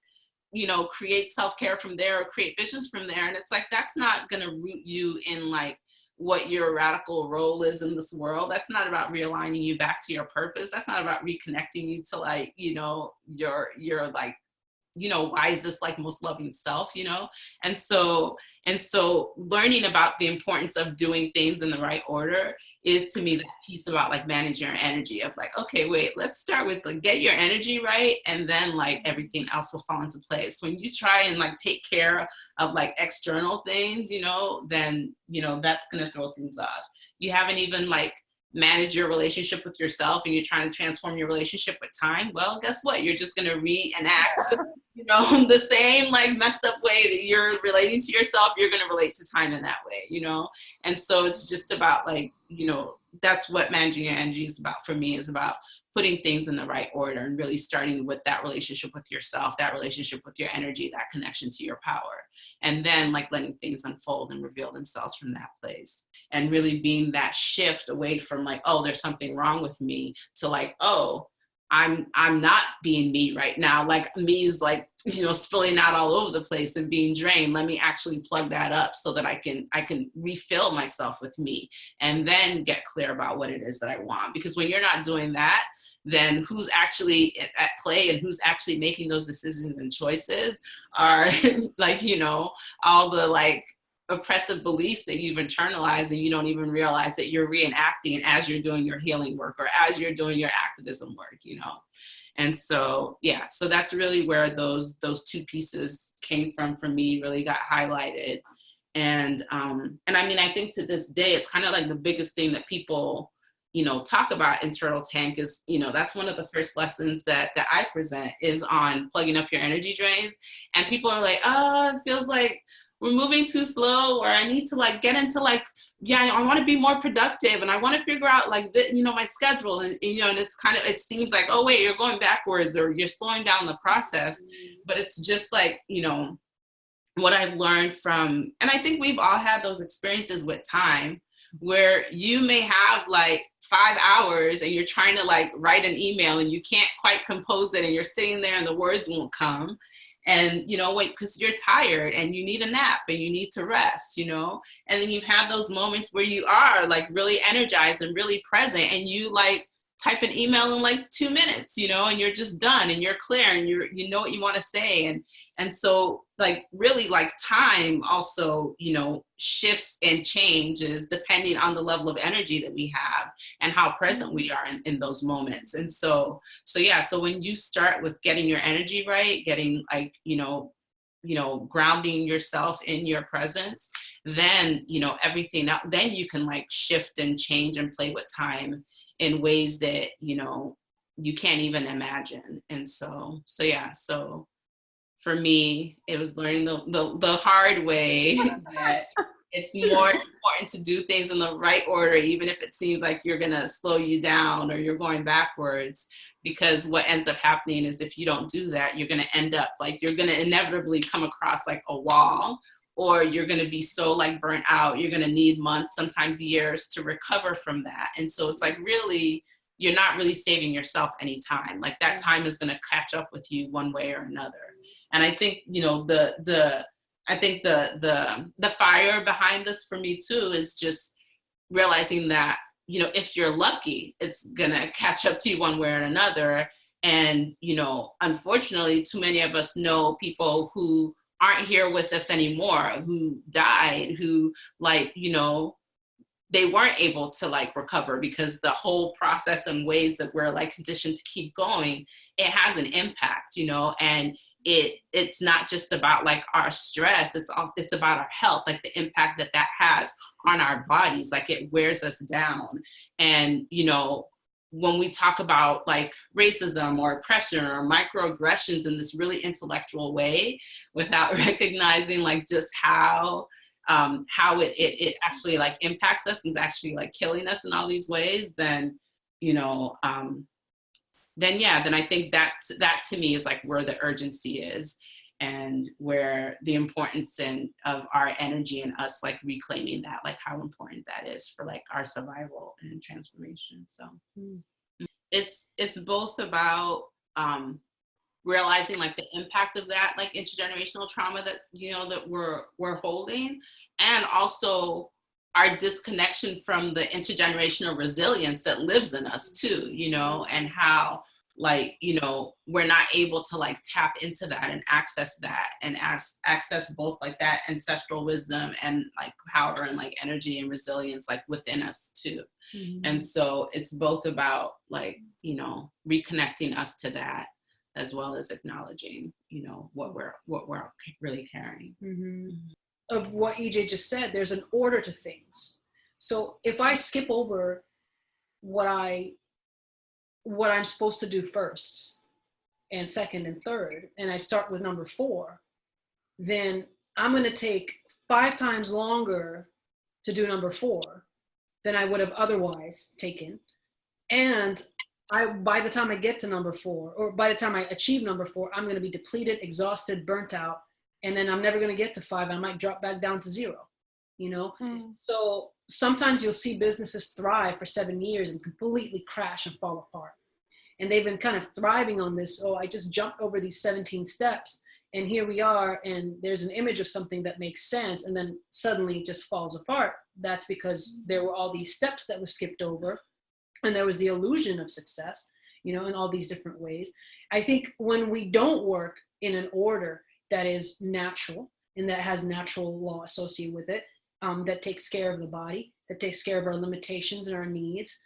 create self-care from there or create visions from there. And it's like, that's not going to root you in like what your radical role is in this world. That's not about realigning you back to your purpose. That's not about reconnecting you to like, your like, wisest, like most loving self, And so learning about the importance of doing things in the right order is to me the piece about like managing your energy of like, okay, wait, let's start with like get your energy right. And then like everything else will fall into place. When you try and like take care of like external things, then, that's going to throw things off. You haven't even like manage your relationship with yourself and you're trying to transform your relationship with time. Well, guess what? You're just going to reenact, the same like messed up way that you're relating to yourself, you're going to relate to time in that way, And so it's just about like, that's what managing your energy is about for me, is about putting things in the right order and really starting with that relationship with yourself, that relationship with your energy, that connection to your power. And then like letting things unfold and reveal themselves from that place. And really being that shift away from like, oh, there's something wrong with me, to like, oh, I'm not being me right now. Like me is like, spilling out all over the place and being drained. Let me actually plug that up so that I can refill myself with me and then get clear about what it is that I want. Because when you're not doing that, then who's actually at play and who's actually making those decisions and choices are like, all the like oppressive beliefs that you've internalized, and you don't even realize that you're reenacting as you're doing your healing work or as you're doing your activism work, And so, yeah, so that's really where those two pieces came from for me, really got highlighted. And I mean, I think to this day, it's kind of like the biggest thing that people, talk about in Turtle Tank is, that's one of the first lessons that I present is on plugging up your energy drains. And people are like, oh, it feels like, we're moving too slow, or I need to like get into like, yeah, I want to be more productive and I want to figure out like my schedule, and and it's kind of, it seems like, oh wait, you're going backwards or you're slowing down the process. But it's just like, what I've learned from, and I think we've all had those experiences with time, where you may have like 5 hours and you're trying to like write an email and you can't quite compose it, and you're sitting there and the words won't come. And because you're tired and you need a nap and you need to rest, and then you have those moments where you are like really energized and really present, and you like type an email in like 2 minutes, and you're just done and you're clear and you know what you want to say. And so like really like time also, shifts and changes depending on the level of energy that we have and how present we are in those moments. And so yeah, so when you start with getting your energy right, getting like, grounding yourself in your presence, then, everything else, then you can like shift and change and play with time in ways that, you can't even imagine. And so yeah, so for me, it was learning the hard way that it's more important to do things in the right order, even if it seems like you're gonna slow you down or you're going backwards. Because what ends up happening is if you don't do that, you're gonna end up like, you're gonna inevitably come across like a wall, or you're gonna be so like burnt out, you're gonna need months, sometimes years to recover from that. And so it's like, really, you're not really saving yourself any time. Like that time is gonna catch up with you one way or another. And I think, the fire behind this for me too is just realizing that, if you're lucky, it's gonna catch up to you one way or another. And, unfortunately, too many of us know people who aren't here with us anymore, who died, who like, they weren't able to like recover, because the whole process and ways that we're like conditioned to keep going, it has an impact, and it's not just about like our stress, it's about our health, like the impact that has on our bodies, like it wears us down. And, when we talk about like racism or oppression or microaggressions in this really intellectual way, without recognizing like just how it actually like impacts us and is actually like killing us in all these ways, then then I think that to me is like where the urgency is, and where the importance of our energy and us like reclaiming that, like how important that is for like our survival and transformation. So it's both about realizing like the impact of that like intergenerational trauma that that we're holding, and also our disconnection from the intergenerational resilience that lives in us too, and how like we're not able to like tap into that and access that, and access both like that ancestral wisdom and like power and like energy and resilience like within us too. And so it's both about like reconnecting us to that, as well as acknowledging, what we're really carrying. Of what EJ just said, there's an order to things. So if I skip over what I'm supposed to do first and second and third, and I start with number 4, then I'm going to take 5 times longer to do number 4 than I would have otherwise taken. And by the time I get to number 4, or by the time I achieve number 4, I'm going to be depleted, exhausted, burnt out, and then I'm never going to get to 5. I might drop back down to 0, So sometimes you'll see businesses thrive for 7 years and completely crash and fall apart. And they've been kind of thriving on this, I just jumped over these 17 steps, and here we are, and there's an image of something that makes sense, and then suddenly it just falls apart. That's because there were all these steps that were skipped over, and there was the illusion of success, in all these different ways. I think when we don't work in an order that is natural and that has natural law associated with it, that takes care of the body, that takes care of our limitations and our needs,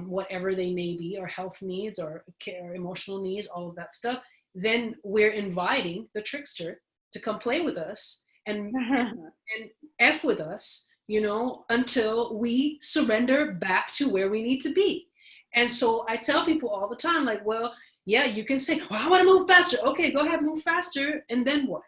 whatever they may be, our health needs, our emotional needs, all of that stuff, then we're inviting the trickster to come play with us and F with us, until we surrender back to where we need to be. And so I tell people all the time, like, well, yeah, you can say, I want to move faster. Okay, go ahead, move faster. And then what?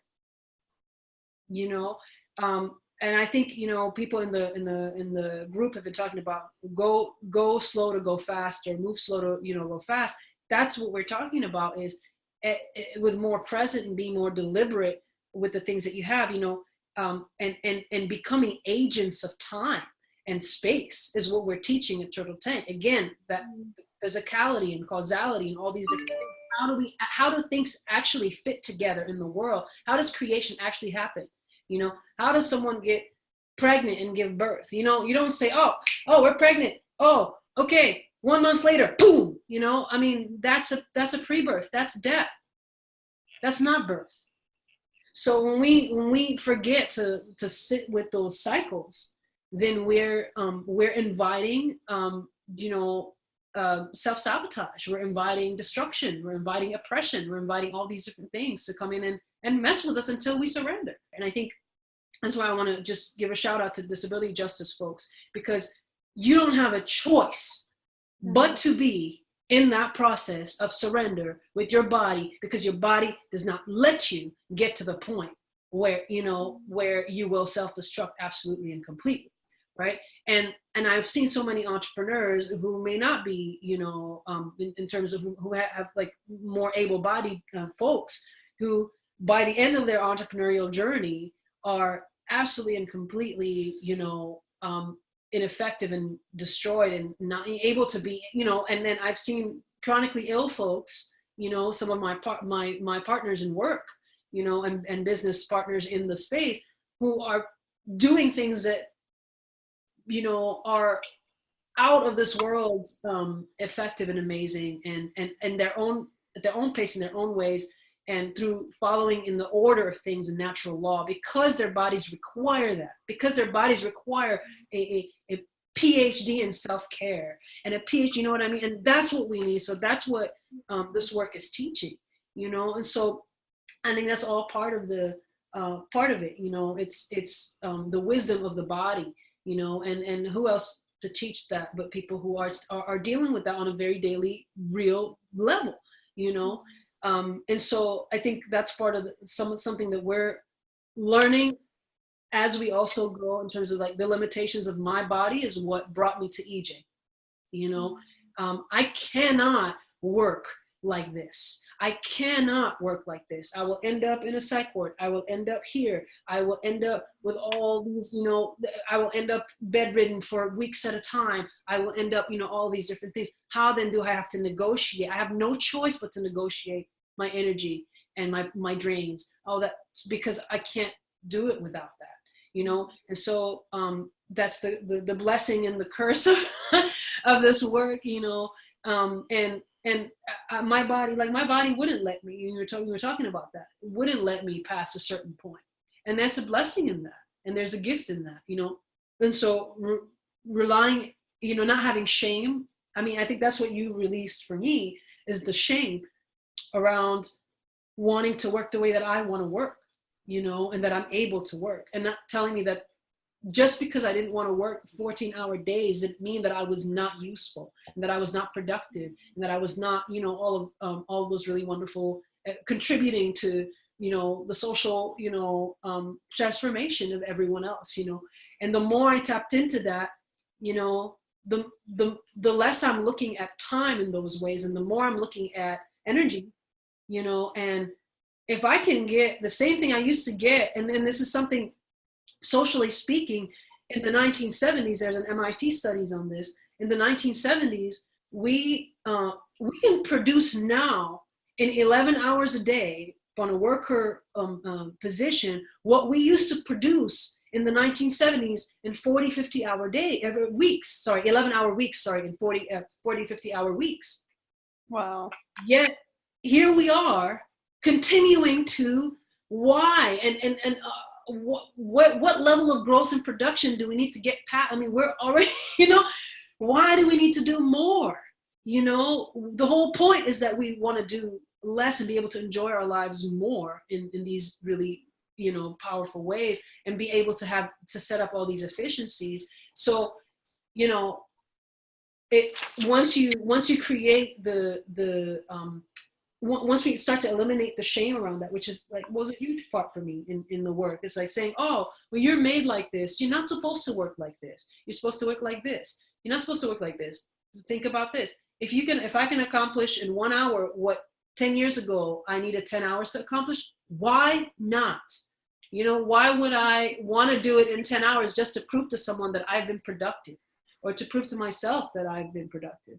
And I think, people in the group have been talking about go slow to go faster, move slow to, go fast. That's what we're talking about, is with more present and being more deliberate with the things that you have, and becoming agents of time and space is what we're teaching at Turtle Tank. Again, that physicality and causality and all these different things. How do things actually fit together in the world? How does creation actually happen? How does someone get pregnant and give birth? You don't say, oh, we're pregnant. Oh, okay. 1 month later, boom. That's a pre-birth. That's death. That's not birth. So when we forget to sit with those cycles, then we're inviting self-sabotage. We're inviting destruction. We're inviting oppression. We're inviting all these different things to come in and mess with us until we surrender. And I think that's why I want to just give a shout out to disability justice folks, because you don't have a choice but to be in that process of surrender with your body, because your body does not let you get to the point where you will self-destruct absolutely and completely, right? And I've seen so many entrepreneurs who may not be, in terms of who have like more able-bodied folks who by the end of their entrepreneurial journey are absolutely and completely, ineffective and destroyed and not able to be, and then I've seen chronically ill folks, some of my partners in work, and business partners in the space who are doing things that, are out of this world, effective and amazing, and their own at their own pace in their own ways, and through following in the order of things in natural law, because their bodies require that, because their bodies require a PhD in self-care and a PhD, you know what I mean? And that's what we need. So that's what this work is teaching, and so I think that's all part of the part of it, it's the wisdom of the body, and who else to teach that but people who are dealing with that on a very daily, real level, and so I think that's part of something that we're learning as we also grow, in terms of like the limitations of my body is what brought me to EJ. I cannot work like this. I cannot work like this. I will end up in a psych ward. I will end up here. I will end up with all these, I will end up bedridden for weeks at a time. I will end up, all these different things. How then do I have to negotiate? I have no choice but to negotiate my energy and my drains. All that, because I can't do it without that, And so that's the blessing and the curse of this work, and my body wouldn't let me. We were talking about that. It wouldn't let me past a certain point, and that's a blessing in that, and there's a gift in that, And so relying, not having shame. I mean, I think that's what you released for me, is the shame around wanting to work the way that I want to work, and that I'm able to work, and not telling me that just because I didn't want to work 14-hour days didn't mean that I was not useful, and that I was not productive, and that I was not, all of those really wonderful contributing to, the social, transformation of everyone else, And the more I tapped into that, the less I'm looking at time in those ways, and the more I'm looking at energy, and if I can get the same thing I used to get, and then this is something socially speaking, in the 1970s, there's an MIT studies on this. In the 1970s, we can produce now in 11 hours a day on a worker position what we used to produce in the 1970s in 40, 50-hour weeks, 11-hour weeks, in 40, 50-hour weeks. Wow. Yet here we are continuing to, why? And what level of growth and production do we need to get past? I mean, we're already, why do we need to do more? The whole point is that we want to do less and be able to enjoy our lives more in these really, powerful ways, and be able to set up all these efficiencies. So, once you create the once we start to eliminate the shame around that, which is like was a huge part for me in the work. It's like saying, oh, well, you're made like this. You're not supposed to work like this. You're supposed to work like this. You're not supposed to work like this. Think about this. If I can accomplish in 1 hour what 10 years ago I needed 10 hours to accomplish, why not? You know, why would I want to do it in 10 hours just to prove to someone that I've been productive, or to prove to myself that I've been productive?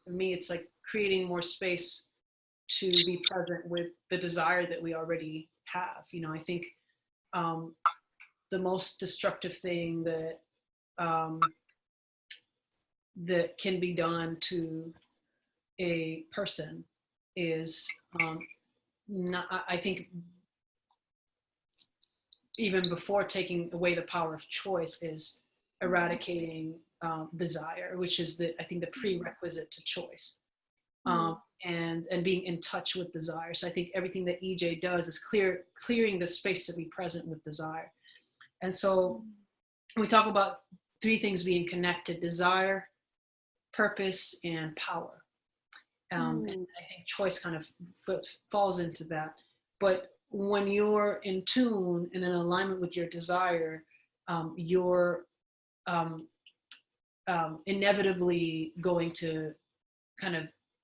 For me, it's like creating more space to be present with the desire that we already have. You know, I think the most destructive thing that can be done to a person is not, I think even before taking away the power of choice, is eradicating desire, which is I think the prerequisite to choice. And being in touch with desire. So I think everything that EJ does is clearing the space to be present with desire. And so we talk about three things being connected: desire, purpose, and power. And I think choice kind of falls into that. But when you're in tune and in alignment with your desire, you're inevitably going to kind of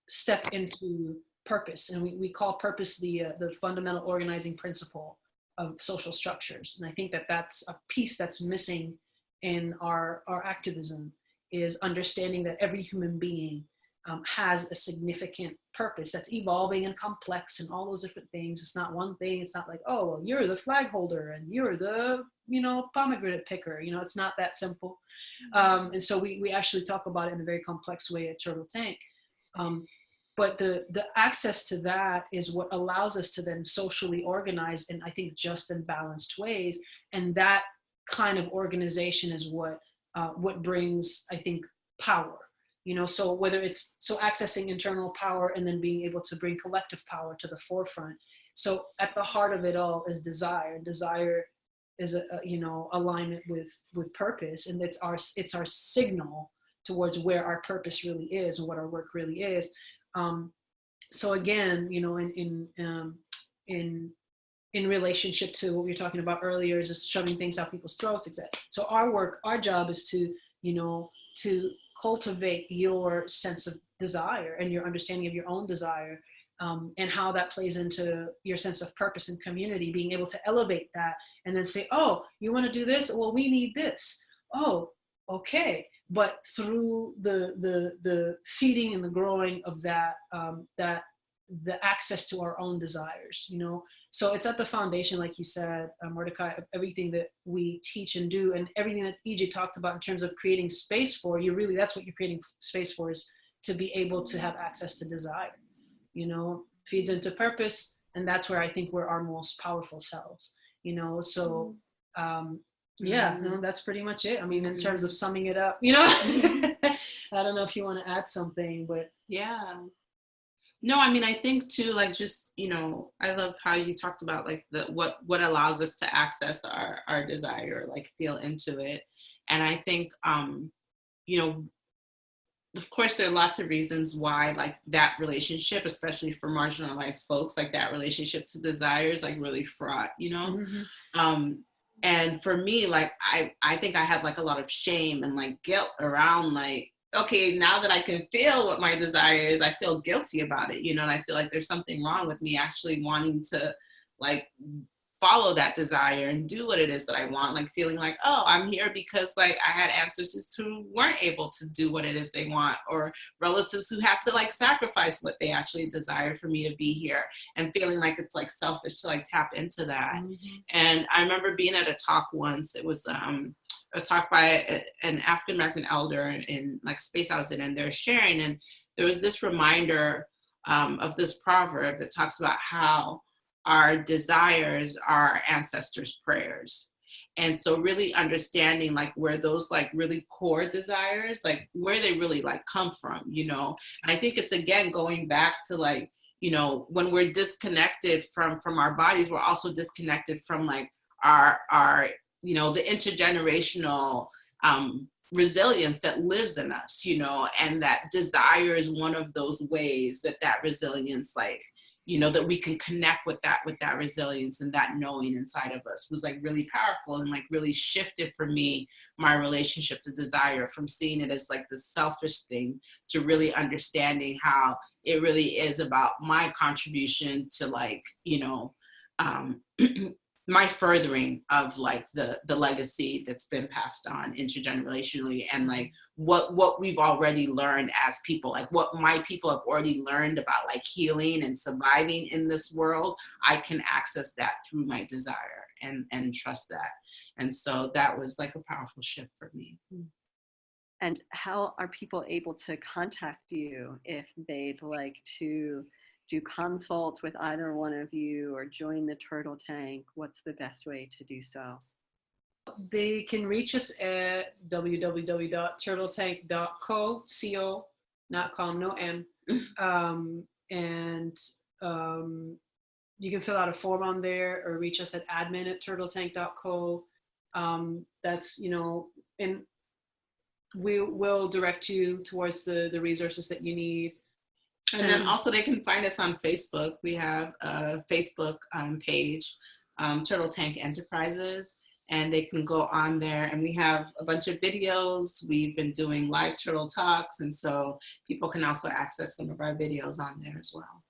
step into purpose. And we call purpose the fundamental organizing principle of social structures. And I think that that's a piece that's missing in our activism, is understanding that every human being has a significant purpose that's evolving and complex and all those different things. It's not one thing. It's not like, oh, well, you're the flag holder and you're the, pomegranate picker. It's not that simple. And so we actually talk about it in a very complex way at Turtle Tank. But the access to that is what allows us to then socially organize in, I think, just and balanced ways. And that kind of organization is what brings, I think, power. So whether it's accessing internal power and then being able to bring collective power to the forefront. So at the heart of it all is desire. Desire is alignment with purpose, and it's our signal towards where our purpose really is and what our work really is. So again, in relationship to what we were talking about earlier, is just shoving things out people's throats, etc. So our job is to cultivate your sense of desire and your understanding of your own desire, and how that plays into your sense of purpose and community, being able to elevate that and then say, oh, you want to do this? Well, we need this. Oh, okay. But through the feeding and the growing of that, the access to our own desires, So it's at the foundation, like you said, Mordecai, of everything that we teach and do, and everything that EJ talked about in terms of creating space for. That's what you're creating space for, is to be able to have access to desire. Feeds into purpose, and that's where I think we're our most powerful selves. So. Yeah, no, that's pretty much it. I mean, in terms of summing it up, I don't know if you want to add something, but yeah. No, I mean, I think too, like, just, I love how you talked about like what allows us to access our desire, like feel into it. And I think, of course, there are lots of reasons why, like, that relationship, especially for marginalized folks, like that relationship to desire is like really fraught, And for me, like, I think I have like a lot of shame and like guilt around like, okay, now that I can feel what my desire is, I feel guilty about it, and I feel like there's something wrong with me actually wanting to like follow that desire and do what it is that I want, like feeling like, oh, I'm here because like I had ancestors who weren't able to do what it is they want, or relatives who had to like sacrifice what they actually desire for me to be here, and feeling like it's like selfish to like tap into that. Mm-hmm. And I remember being at a talk once. It was a talk by an African-American elder in like space I was in, and they're sharing, and there was this reminder of this proverb that talks about how our desires are our ancestors' prayers. And so really understanding like where those like really core desires, like where they really like come from, And I think it's again going back to like, when we're disconnected from our bodies, we're also disconnected from like our you know, the intergenerational resilience that lives in us, you know, and that desire is one of those ways that that resilience, like, you know, that we can connect with that resilience and that knowing inside of us was like really powerful and like really shifted for me my relationship to desire from seeing it as like the selfish thing to really understanding how it really is about my contribution to, like, you know, my furthering of like the legacy that's been passed on intergenerationally, and like what we've already learned as people, like what my people have already learned about like healing and surviving in this world. I can access that through my desire and trust that. And so that was like a powerful shift for me. And how are people able to contact you if they'd like to do consults with either one of you or join the Turtle Tank? What's the best way to do so? They can reach us at www.turtletank.co, C-O, not com, no M. And you can fill out a form on there or reach us at admin@turtletank.co. That's, you know, and we will direct you towards the resources that you need. And then also they can find us on Facebook. We have a Facebook page, Turtle Tank Enterprises, and they can go on there, and we have a bunch of videos. We've been doing live turtle talks, and so people can also access some of our videos on there as well.